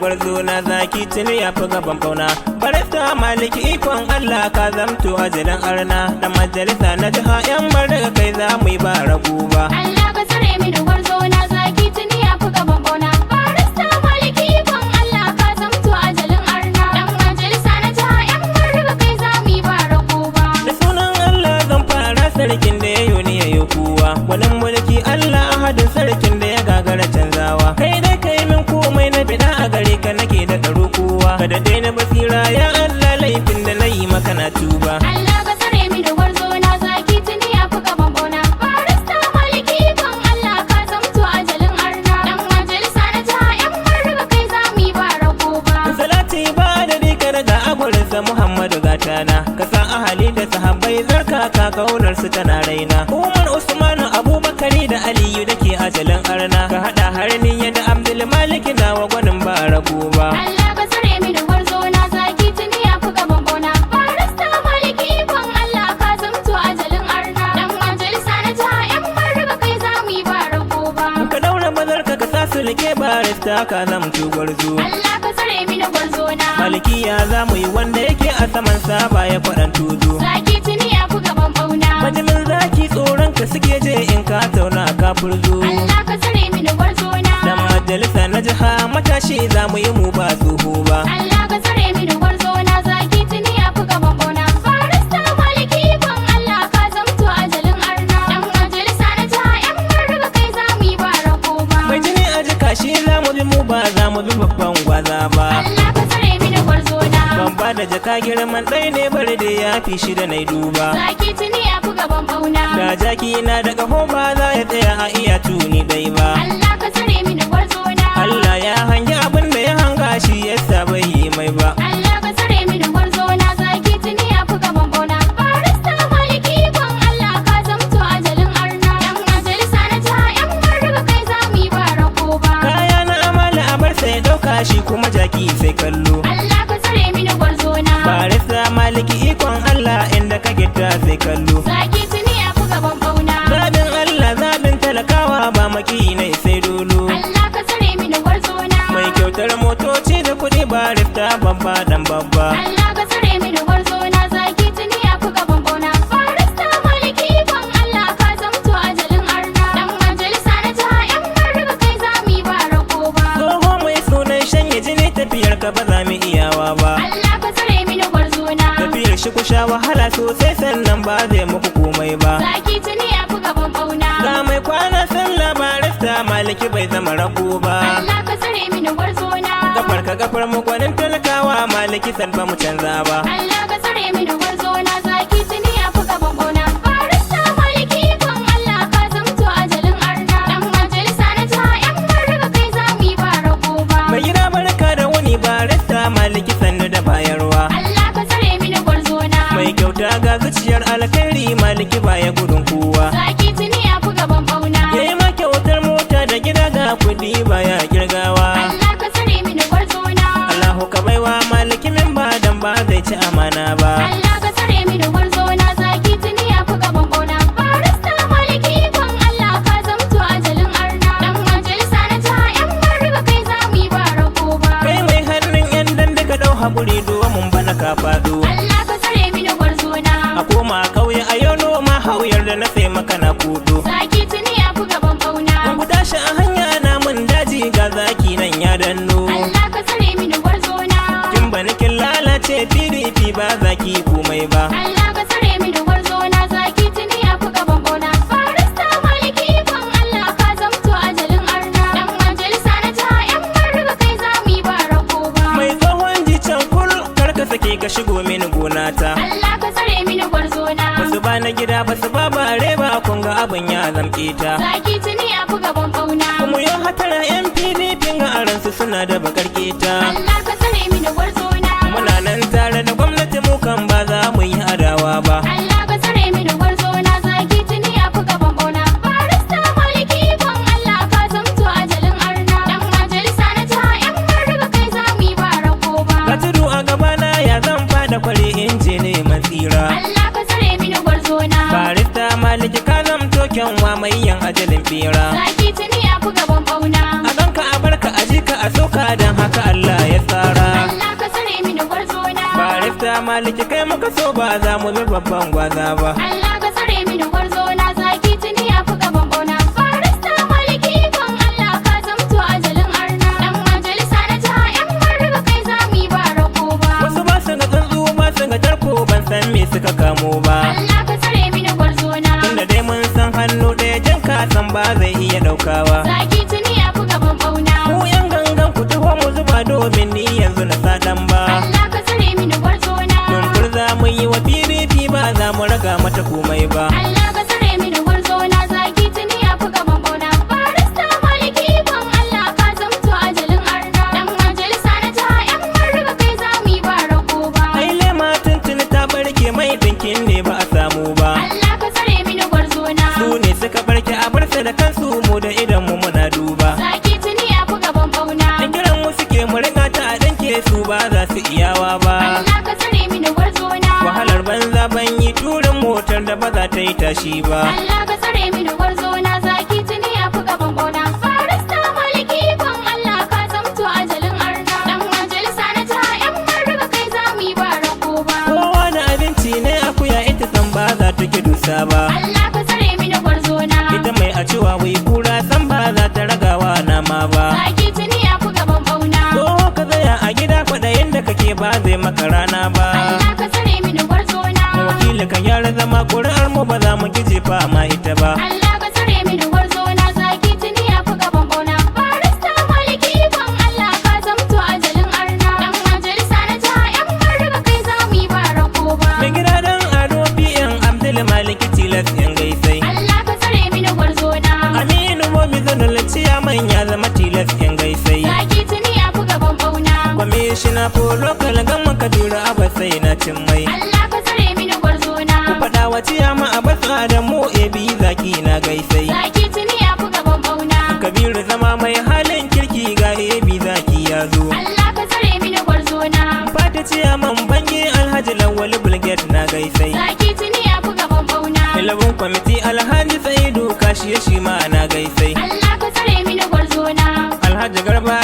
gwarzo na zaki tuni ya fi gaban fauna. Barista Maliki ikon Allah ka zamto ajalin arna. Da majalisa na jiha yan daga kai za mu yi ba ragu ba. Allah ka tsare mini gwarzo na zaki tuni ya fi gaban fauna. Barista Maliki ikon Allah ka zamto ajalin arna. Dan majalisa na jiha yan daga kai za mu yi ba ragu ba. Da sunan Allah zan fara sarkin da ya yi ni ya yi kuwa. Wani mulki Allah ahadin sarkin da ya gagara canzawa. Kai dai kai min komai na bida a gare ka nake da ɗaro kowa. Ka da dai na basira ya Allah laifin da na yi maka na tuba. Allah ka tsare mini gwarzo na zaki tuni ya fi gaban fauna. Barista Maliki ikon Allah ka zamto ajalin arna. Dan majalisa na jiha yan daga kai za mu yi ba rago ba. Salati ba da dika daga agwarinsa Muhammadu gatana. Ka sa ahali da sahabbai zarka ka kaunar su tana raina. Umar Usmanu Abubakari da Aliyu da ke ajalin arna. Ka haɗa har niyya da Abdul Maliki nawa gwanin ba rago ba. Allah ka tsare mini gwarzo na zaki tuni ya fi gaban fauna. Barista Maliki ikon Allah ka zamto ajalin arna. Dan majalisa na jiha yan daga kai za mu yi ba rago ba. Ka daura bazarka ka sa sulke barista ka zamto gwarzo. Allah ka tsare mini gwarzo na. Malikiya za mu yi wanda yake a saman saba ya kwaɗan tuzo. Zaki tuni ya fi gaban fauna. Majimin zaki tsoron ka suke je in ka tauna ka furzo. Allah ka tsare mini gwarzo na. Dan majalisa na jiha matashi za mu yi mu ba tsoho ba. Allah ka tsare mini gwarzo na zaki tuni ya fi gaban fauna. Barista Maliki ikon Allah ka zamto ajalin arna. Dan majalisa na jiha yan daga kai za mu yi ba rago ba. Mai jini a jika shi za mu bi mu ba za mu bi babban gwaza ba. Allah ka tsare mini gwarzo na. Ban ba da jaka girman ɗai ne bari da ya fi shi da na duba. Zaki tuni ya fi gaban fauna. Da jaki na da ƙaho ba za ya tsaya a iya tuni dai ba. Allah ka tsare mini gwarzo na. Allah ya hangi abin da ya hanga shi yasa bai yi mai ba. Allah ka tsare mini gwarzo na zaki tuni ya fi gaban fauna. Barista Maliki ikon Allah ka zamto ajalin arna. Dan majalisa na jiha yan daga kai za mu yi ba rago ba. Kaya na amala a bar sai ɗauka shi kuma jaki sai kallo. Allah ka tsare mini gwarzo na. Barista Maliki ikon Allah inda ka gidda sai kallo. Zaki tuni ya fi gaban fauna. Zaɓin Allah zaɓin talakawa ba maki ne sai dolo. Allah ka tsare mini gwarzo na. Mai kyautar motoci da kuɗi barista babba dan babba. Allah ka tsare mini gwarzo na zaki tuni ya fi gaban fauna. Barista Maliki ikon Allah ka zamto ajalin arna. Dan majalisa na jiha yan daga kai za mu yi ba rago ba. Tsoho mai sunan shanye jini tafiyar ka ba za mu iyawa ba. Allah ka tsare mini gwarzo na. Tafiyar shi ku sha wahala sosai sannan ba zai muku komai ba. Zaki tuni ya fi gaban fauna. Ga mai kwana sallah barista Maliki bai zama rago ba. Allah ka tsare mini gwarzo na. Gafar ka gafar mu gwanin talakawa Maliki san ba mu canza ba. Allah ka tsare mini gwarzo na zaki tuni ya fi gaban fauna. Barista Maliki ikon Allah ka zamto ajalin arna. Dan majalisa na jiha yan daga kai za mu yi ba rago ba. Mai gida barka da wani barista Maliki sannu da bayarwa. Allah ka tsare mini gwarzo na. Mai kyauta ga zuciyar alkhairi Maliki baya gudun kowa. Zaki tuni ya fi gaban fauna. Yayi ma kyautar mota da gida ga kudi baya kirgawa. Allah ka tsare mini gwarzo na. Allahu ka baiwa Maliki min ba dan ba zai ci amana ba. Allah ka tsare mini gwarzo na zaki tuni ya fi gaban fauna. Barista Maliki ikon Allah ka zamto ajalin arna. Dan majalisa na jiha yan daga kai za mu yi ba rago ba. Kai mai hannun yan danda ka dau haƙuri domin bana ka faɗo. Allah ka tsare mini gwarzo na. A koma kauye a yau noma hauyar da na sai maka na kudo. Zaki tuni ya fi gaban fauna. Ku tashi a hanya na mun daji ga zaki nan ya danno. Allah ka tsare mini gwarzo na. Kin bani kin lalace PDP ba zaki komai ba. Allah ka tsare mini gwarzo na zaki tuni ya fi gaban fauna. Barista Maliki ikon Allah ka zamto ajalin arna. Dan majalisa na jiha yan daga kai za mu yi ba rago ba. Mai tsohon jicen kul kar ka sake ka shigo mini gonata. Allah ka tsare mini gwarzo na. Basu ba na gida basu ba bare ba kun ga abin ya zamke ta. Zaki tuni ya fi gaban fauna. Kuma yau hatara yan PDP ga aransu suna da bakar keta. Allah ka tsare mini gwarzo na. Muna nan tare da gwamnati mu kan ba za mu yi adawa ba. Allah ka tsare mini gwarzo na zaki tuni ya fi gaban fauna. Barista Maliki ikon Allah ka zamto ajalin arna. Dan majalisa na jiha yan daga kai za mu yi ba rago ba. Ka tudu a gabana ya zan fada kware inji ne matsira. Allah ka tsare mini gwarzo na. Barista Maliki ka zamto kyanwa mai yan ajalin bera. Zaki tuni ya fi gaban fauna. A ganka a barka a jika a a soka don haka Allah ya tsara. Allah ka tsare mini gwarzona. Barista Maliki kai muka so ba za mu bi babban gwaza ba. Allah ka tsare mini gwarzona, zaki tuni ya fi gaban bauna. Barista Maliki ikon Allah ka zamto ajalin arna. Dan majalisa na jiha yan marriba kai za mu yi ba rako ba. Wasu ba su ga tsuntsu ba su ga tarko ban san me suka kamo ba. Allah ka tsare mini gwarzona. Tunda dai mun san hannu ɗaya jan kasan ba zai iya ɗaukawa. Zaki tuni ya fi gaban bauna. Ku yan gangan ku taho mu zuba domin ni yanzu na sadan ba. Allah ka tsare mini gwarzona. Tumbur za mu yi wa PDP ba za mu raga mata komai ba. Allah ka tsare mini gwarzona, zaki tuni ya fi gaban bauna. Barista Maliki ikon Allah ka zamto ajalin arna. Dan majalisa na jiha yan marriba kai za mu yi ba rako ba. Ai lema tuntuni ta barke mai dinkin ne ba a samu ba. Allah ka tsare mini gwarzona. Su ne suka barke a barsa da kansu mu da idan mu muna duba. Zaki tuni ya fi gaban bauna. Da kiran mu suke mu riga ta a danke su ba za su iyawa ba. Allah ka tsare mini gwarzona. Wahalar banza ban yi turin motar da ba za ta yi tashi ba. Allah ka tsare mini gwarzona, zaki tuni ya fi gaban bauna. Barista Maliki ikon Allah ka zamto ajalin arna. Dan majalisa na jiha yan marriba kai za mu yi ba rako ba. Kowa da abinci ne akuya ita san ba za ta ki dusa ba. Allah ka tsare mini gwarzona. Ita mai a cewa wai kura san ba za ta ragawa nama ba. Zaki tuni ya fi gaban bauna. Ko ka tsaya a gida kwaɗayin da kake ba zai maka rana ba. Allah ka tsare mini gwarzona. Wakili ka gyara zama ƙuri'ar mu ba za mu gije fa ma ita ba. Allah ka tsare mini gwarzona, zaki tuni ya fi gaban bauna. Barista Maliki ikon Allah ka zamto ajalin arna. Dan majalisa na jiha yan marriba kai za mu yi ba rako ba. Mai gida dan ado biyan Abdul Maliki tilas yan gaisai. Allah ka tsare mini gwarzona. Aminu Mobi Zanul ciyaman ya zama tilas yan gaisai. Zaki tuni ya fi gaban bauna. Kwamishina ko lokal gama Kabiru Abasai na cin mai. Allah ka tsare mini gwarzona. Faɗa wa ciyama a basa da mu ebi zaki na gaisai. Zaki tuni ya fi gaban bauna. Kabiru zama mai halin kirki ga ebi zaki ya zo. Allah ka tsare mini gwarzona. Fata ciyaman bange Alhaji Lawal Bulget na gaisai. Zaki tuni ya fi gaban bauna. Ilabun kwamiti Alhaji Saidu kashiye shi ma na gaisai. Allah ka tsare mini gwarzona. Alhaji Garba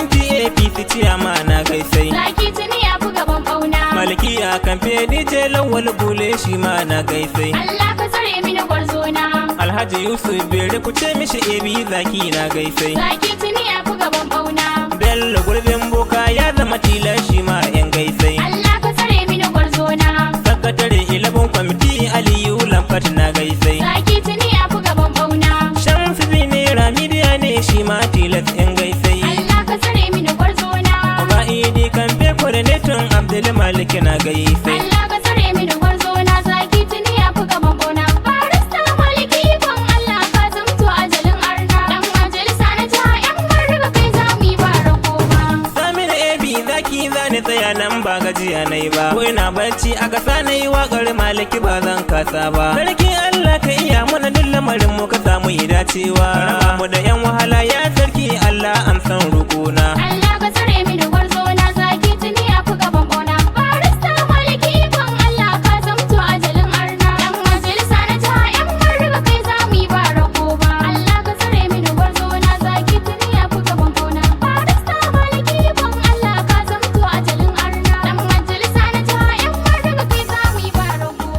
AMPAPC ciyama na gaisai. Zaki tuni ya fi gaban bauna. Maliki a kamfe DJ Lawal Bule shi ma na gaisai. Allah ka tsare mini gwarzona. Alhaji Yusuf Bere ku ce mishi ebi zaki na gaisai. Zaki tuni ya fi gaban bauna. Bello gurbin boka ya zama tilar shi ma yan gaisai. Allah ka tsare mini gwarzona. Sakatare ilabun kwamiti Aliyu Lamfat na gaisai. Zaki tuni ya fi gaban bauna. Shamsu Zinera Midiya ne shi ma tilas yan gaisai. Allah ka tsare mini gwarzona. Oba Idi kamfe coordinator Abdul Malik na gaisai. Allah ka tsare mini gwarzona, zaki tuni ya fi gaban bauna. Barista Maliki ikon Allah ka zamto ajalin arna. Dan majalisa na jiha yan marriba kai za mu yi ba rako ba. Samir ebi zaki zane tsaya nan ba gajiya na yi ba. Ko ina bacci a kasa na yi waƙar Maliki ba zan kasa ba. Sarki Allah ka iya mana duk lamarin mu ka samu yi dacewa. Raba mu da yan wahala ya